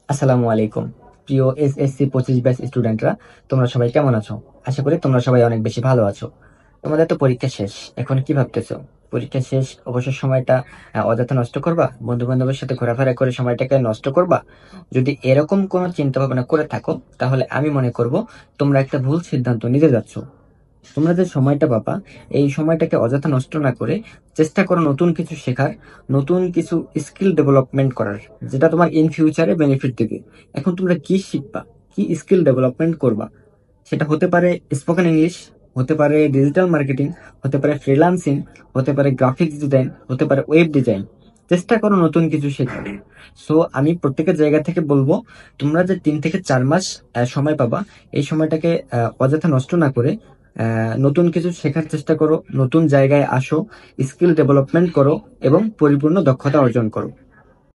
আসসালামু আলাইকুম। প্রিয় এসএসসি 25 ব্যাচ স্টুডেন্টরা, তোমরা সবাই কেমন আছো? আশা করি তোমরা সবাই অনেক বেশি ভালো আছো। তোমাদের তো পরীক্ষা শেষ, এখন কি ভাবতেছো? পরীক্ষা শেষ, অবসর সময়টা অযথা নষ্ট করবা, বন্ধু বান্ধবের সাথে ঘোরাফেরা করে সময়টাকে নষ্ট করবা? যদি এরকম কোনো চিন্তা ভাবনা করে থাকো, তাহলে আমি মনে করব তোমরা একটা ভুল সিদ্ধান্ত নিতে যাচ্ছ। তোমরা যে সময়টা পাবা, এই সময়টাকে অযথা নষ্ট না করে চেষ্টা করো নতুন কিছু শেখার, নতুন কিছু স্কিল ডেভেলপমেন্ট করার, যেটা তোমার ইন ফিউচারে বেনিফিট দেবে। এখন তোমরা কি শিখবা, কি স্কিল ডেভেলপমেন্ট করবা? সেটা হতে পারে স্পোকেন ইংলিশ, হতে পারে ডিজিটাল মার্কেটিং, হতে পারে ফ্রিল্যান্সিং, হতে পারে গ্রাফিক্স ডিজাইন, হতে পারে ওয়েব ডিজাইন। চেষ্টা করো নতুন কিছু শেখার। সো আমি প্রত্যেকের জায়গা থেকে বলবো, তোমরা যে 3 থেকে 4 মাস সময় পাবা, এই সময়টাকে অযথা নষ্ট না করে নতুন কিছু শেখার চেষ্টা করো, নতুন জায়গায় আসো, স্কিল ডেভেলপমেন্ট করো এবং পরিপূর্ণ দক্ষতা অর্জন করো।